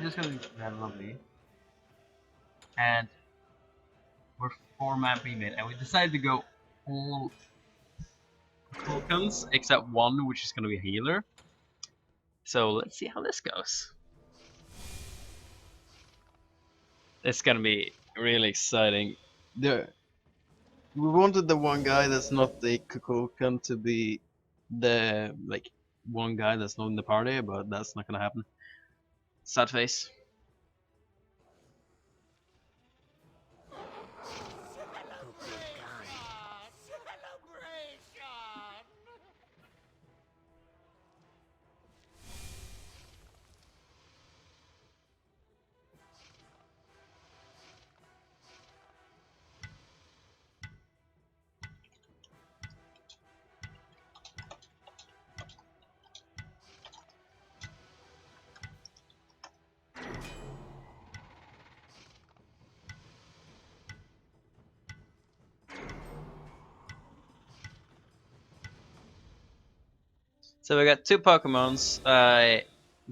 just gonna be that lovely. And we're 4-man pre-made, and we decided to go all vulcans except one, which is gonna be a healer. So let's see how this goes. It's gonna be really exciting. We wanted the one guy that's not the Kukulkan to be the one guy that's not in the party, but that's not gonna happen. Sad face. So we got two Pokemons,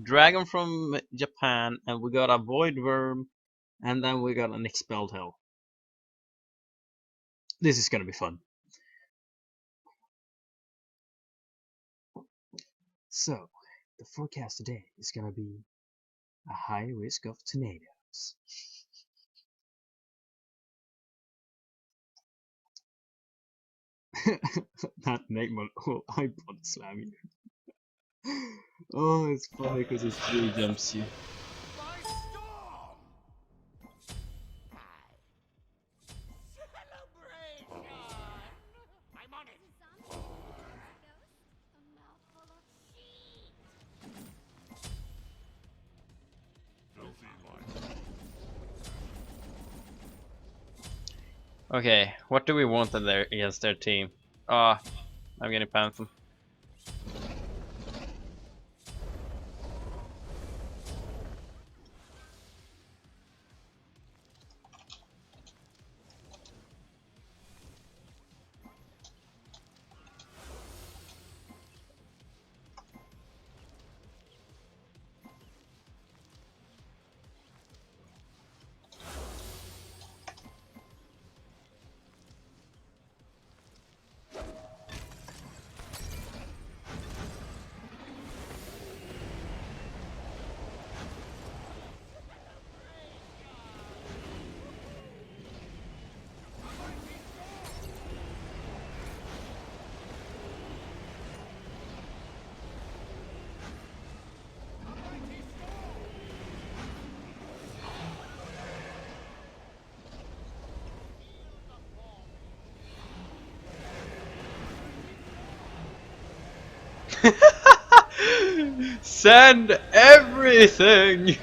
Dragon from Japan, and we got a Void Worm, and then we got an Expelled Hell. This is gonna be fun. So, the forecast today is gonna be a high risk of tornadoes. That make my whole iPod slam you. Oh, it's funny because it really jumps you. Okay, what do we want in there against their team? Ah, I'm getting Phantom. Send everything!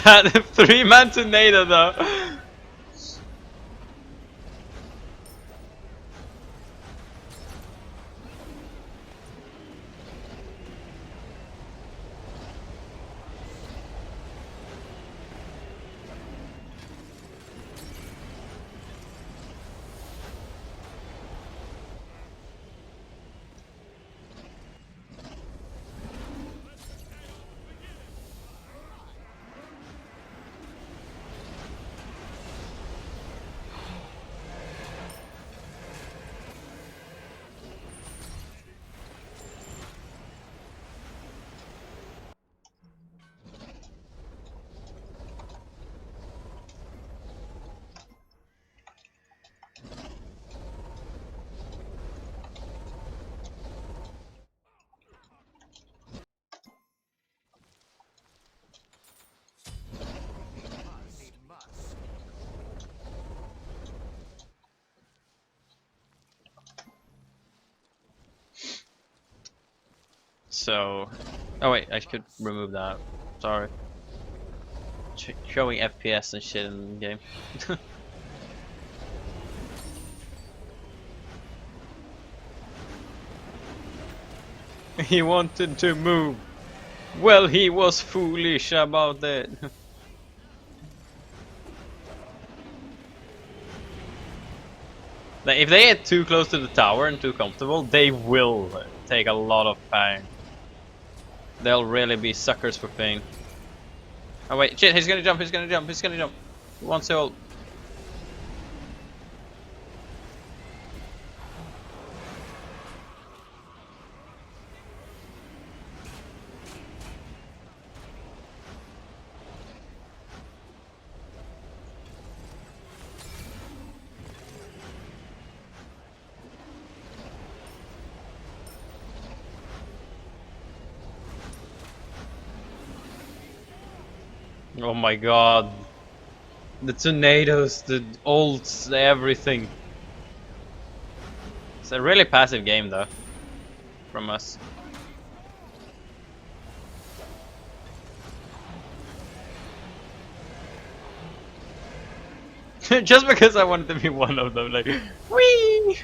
That 3-man tornado though. So, oh wait, I could remove that. Sorry. Showing FPS and shit in the game. He wanted to move. Well, he was foolish about it. Like, if they get too close to the tower and too comfortable, they will take a lot of pain. They'll really be suckers for pain. Oh wait, shit, he's gonna jump, he's gonna jump, he's gonna jump. He wants to ult. Oh my god. The tornadoes, the ults, everything. It's a really passive game though, from us. Just because I wanted to be one of them, like, whee!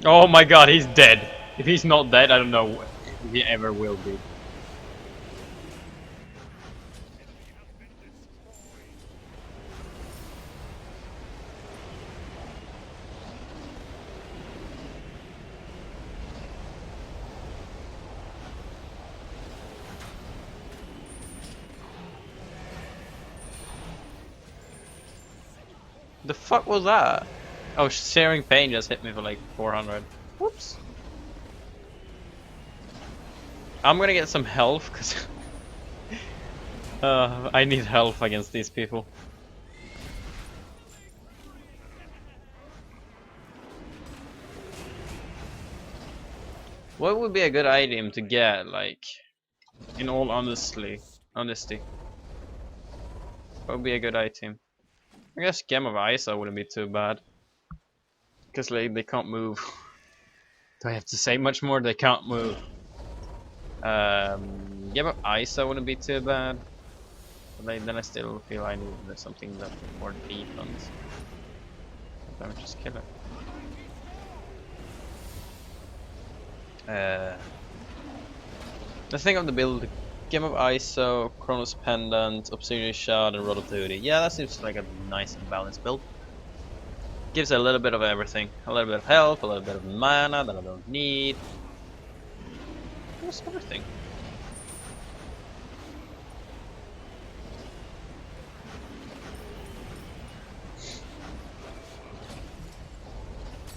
Oh my god, he's dead. If he's not dead, I don't know if he ever will be. The fuck was that? Oh, sharing pain just hit me for like 400. Whoops. I'm gonna get some health, cause I need health against these people. What would be a good item to get, like, in all honesty? What would be a good item? I guess Gem of Isa wouldn't be too bad. Because like, they can't move. Do I have to say much more? They can't move. Gem of Isa wouldn't be too bad. But like, then I still feel I need something that more defense. Let me just kill it. The thing of the build, Game of ISO, Chronos Pendant, Obsidian Shard, and Rod of Duty. Yeah, that seems like a nice and balanced build. Gives a little bit of everything. A little bit of health, a little bit of mana that I don't need. Almost everything.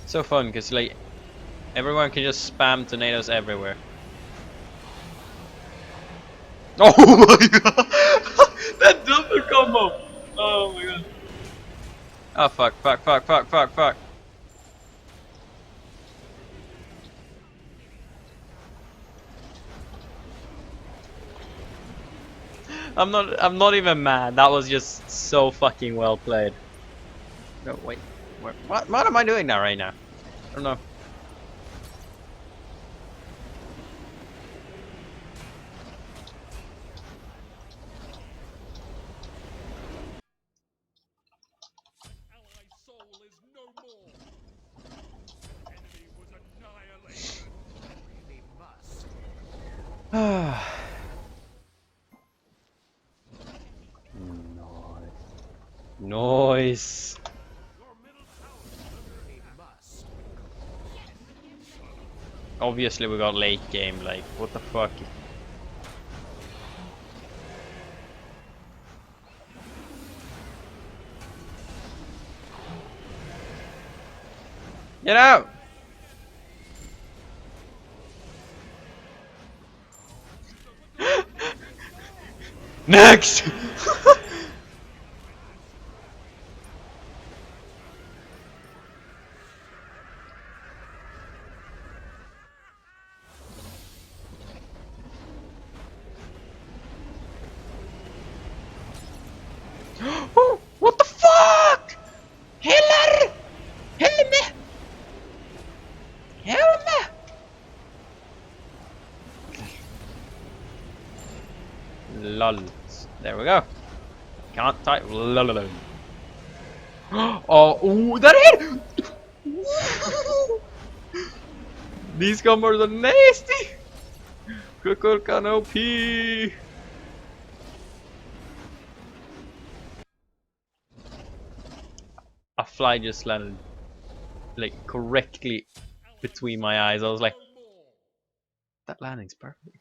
So fun, because like, everyone can just spam tornadoes everywhere. Oh my god! That double combo! Oh my god. Oh fuck, fuck, fuck, fuck, fuck, fuck. I'm not even mad. That was just so fucking well played. No, wait. What am I doing now right now? I don't know. Noise. Obviously we got late game, like, what the fuck? Get out! Next! Oh, what the fuck? Heller! Help me! Lol. There we go. Can't type lol. Oh, ooh, that hit! These combos are nasty! Kukulkan OP! A fly just landed like correctly between my eyes. I was like, that landing's perfect.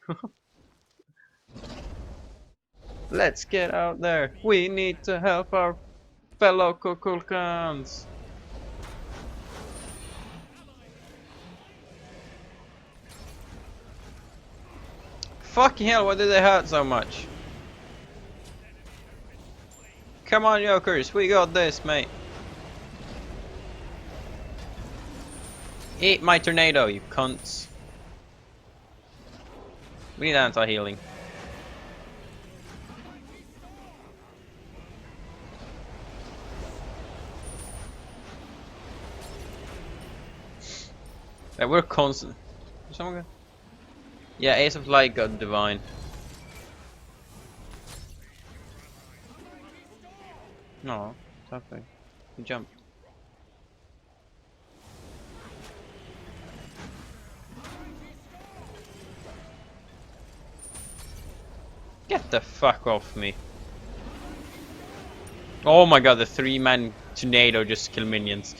Let's get out there. We need to help our fellow Kukulkans. Fucking hell, why did they hurt so much? Come on, yokers, we got this, mate. Eat my tornado, you cunts. We need anti-healing. Yeah, we're constant. Someone go? Yeah, Ace of Light got divine. No, something. You jump. Get the fuck off me. Oh my god, the 3-man tornado just kill minions.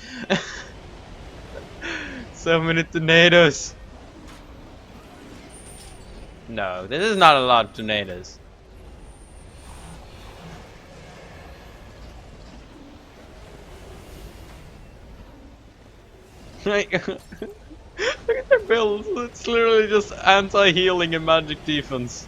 So many tornadoes. No, this is not a lot of tornadoes. Like, look at their builds. It's literally just anti-healing and magic defense.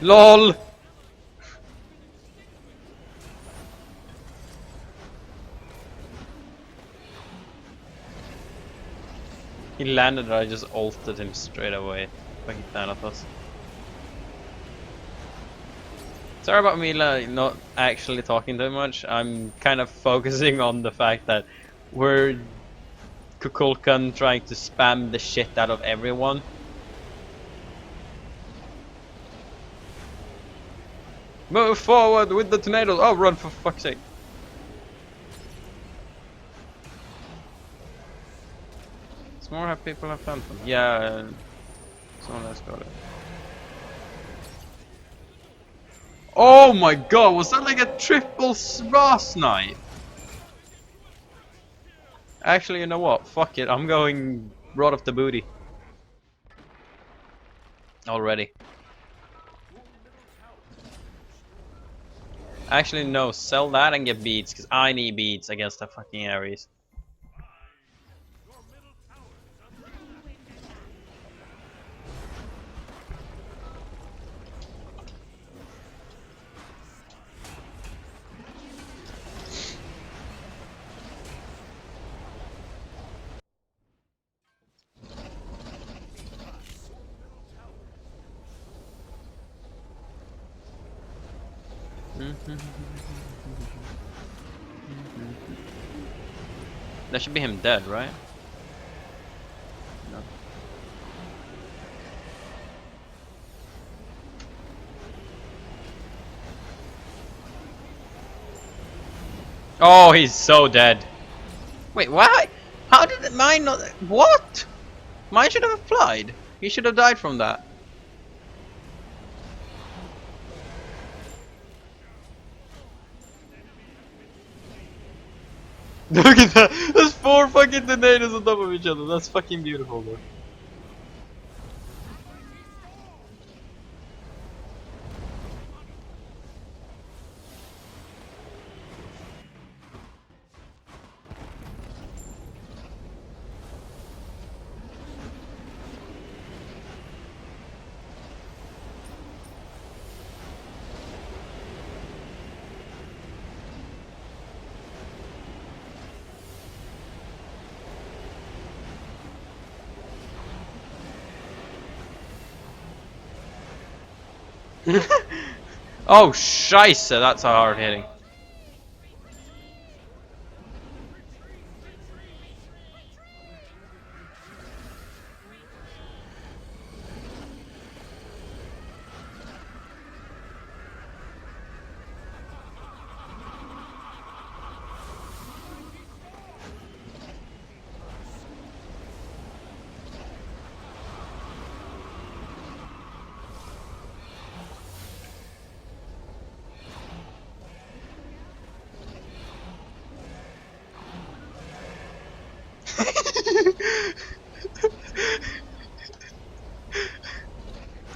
LOL! He landed and I just ulted him straight away. Fucking Thanatos. Sorry about me like, not actually talking too much. I'm kind of focusing on the fact that we're Kukulkan trying to spam the shit out of everyone. Move forward with the tornadoes! Oh, run for fuck's sake! Some more people have Phantom. Yeah, someone else got it. Oh my god, was that like a triple raw snipe? Actually, you know what? Fuck it, I'm going Rod of the Booty. Already. Actually, no, sell that and get beads, because I need beads against the fucking Ares. That should be him dead, right? No. Oh, he's so dead. Wait, why? How did mine not? What? Mine should have applied. He should have died from that. Look at that! There's 4 fucking tornadoes on top of each other. That's fucking beautiful, bro. Oh, scheisse, that's a hard hitting.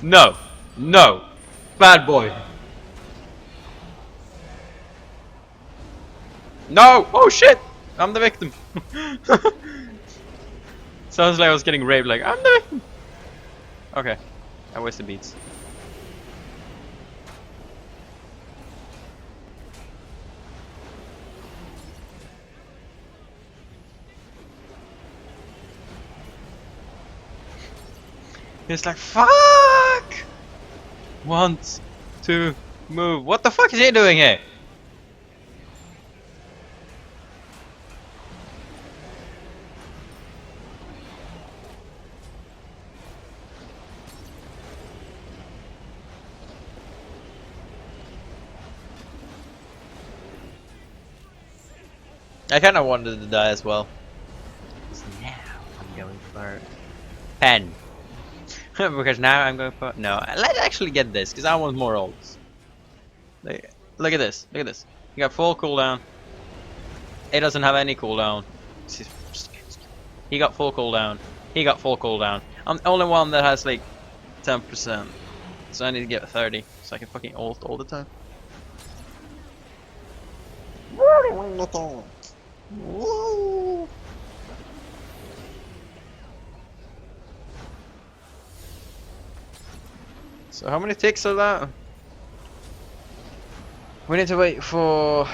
No! No! Bad boy! No! Oh shit! I'm the victim! Sounds like I was getting raped, like, I'm the victim! Okay. I wasted beats. It's like, fuck! Want to move. What the fuck is he doing here? I kind of wanted to die as well. So now I'm going for pen. Because now I'm going for no. Let's actually get this because I want more ults. Look at this. Look at this. You got full cooldown. It doesn't have any cooldown. He got full cooldown. He got full cooldown. I'm the only one that has like 10%. So I need to get 30 so I can fucking ult all the time. So how many ticks are that? We need to wait for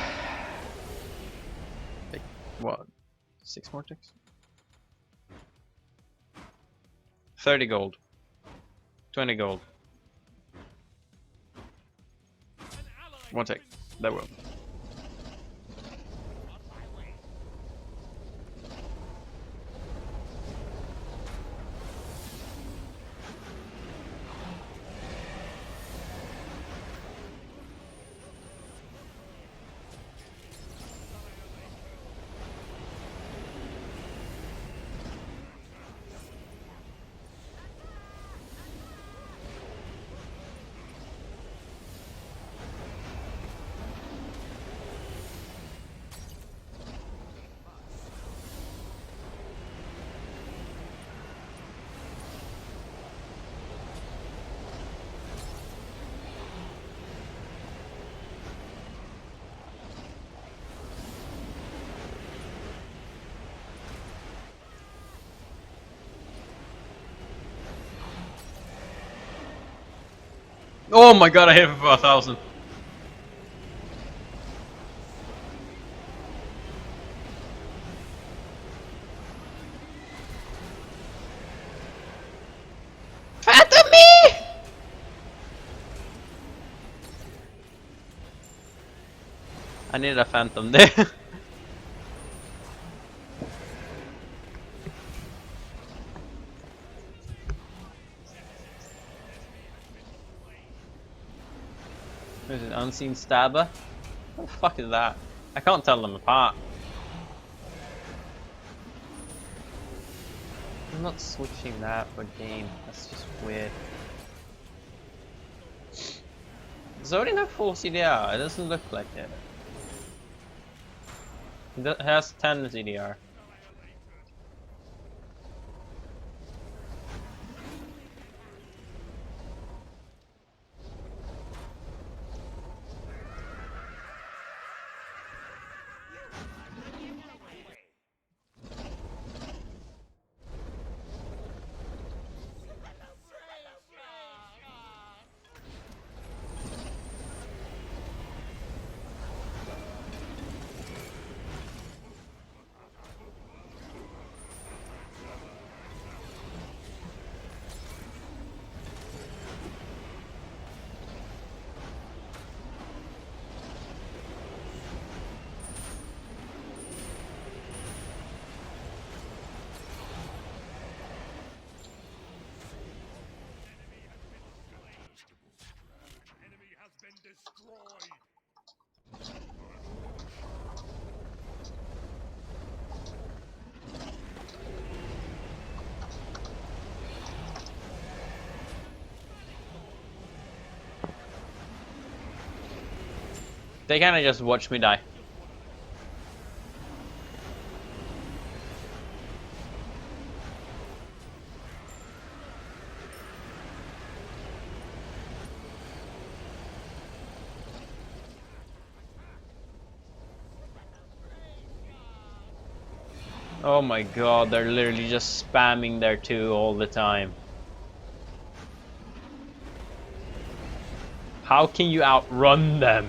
like what? 6 more ticks? 30 gold. 20 gold. 1 tick. That will. Oh my god, I hit him for 1,000. Phantom me! I need a phantom there. There's an unseen stabber. What the fuck is that? I can't tell them apart. I'm not switching that for game. That's just weird. Does it already have full CDR? It doesn't look like it. It has 10 CDR. They kinda just watch me die. Oh my god, they're literally just spamming their 2 all the time. How can you outrun them?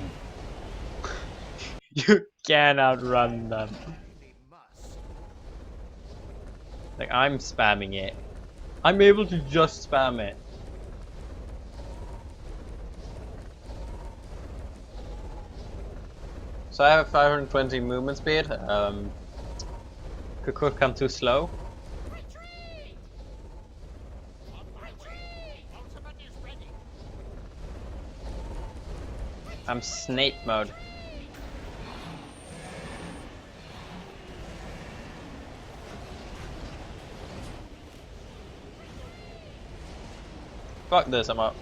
You can't outrun them. Like, I'm spamming it. I'm able to just spam it. So I have a 520 movement speed. Could come too slow. I'm snake mode. Fuck this, I'm up.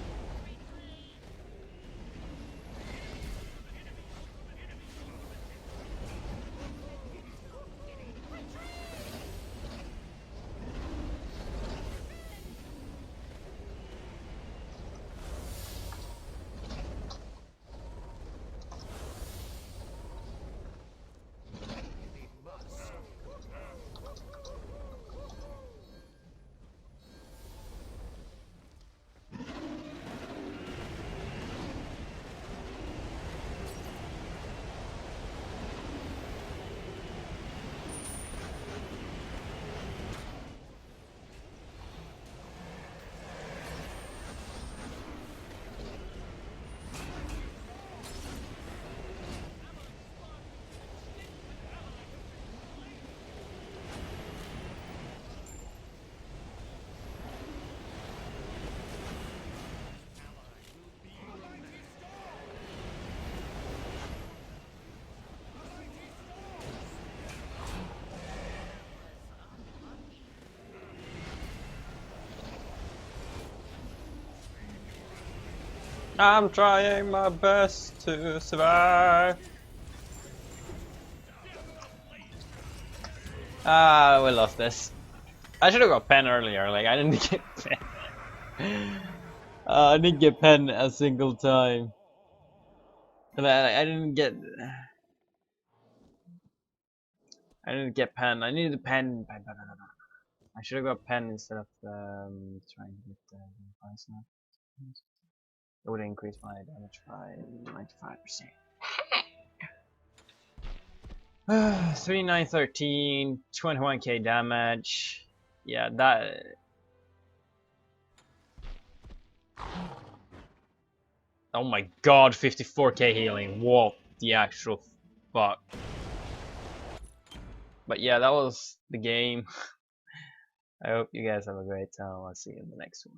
I'm trying my best to survive. Ah, we lost this. I should have got pen earlier. Like, I didn't get pen. I didn't get pen a single time. And I didn't get. I didn't get pen. I needed a pen. I should have got pen instead of trying to get the points now. It would increase my damage by 95%. 3913, 21k damage. Yeah, that. Oh my god, 54k healing. What the actual fuck? But yeah, that was the game. I hope you guys have a great time. I'll see you in the next one.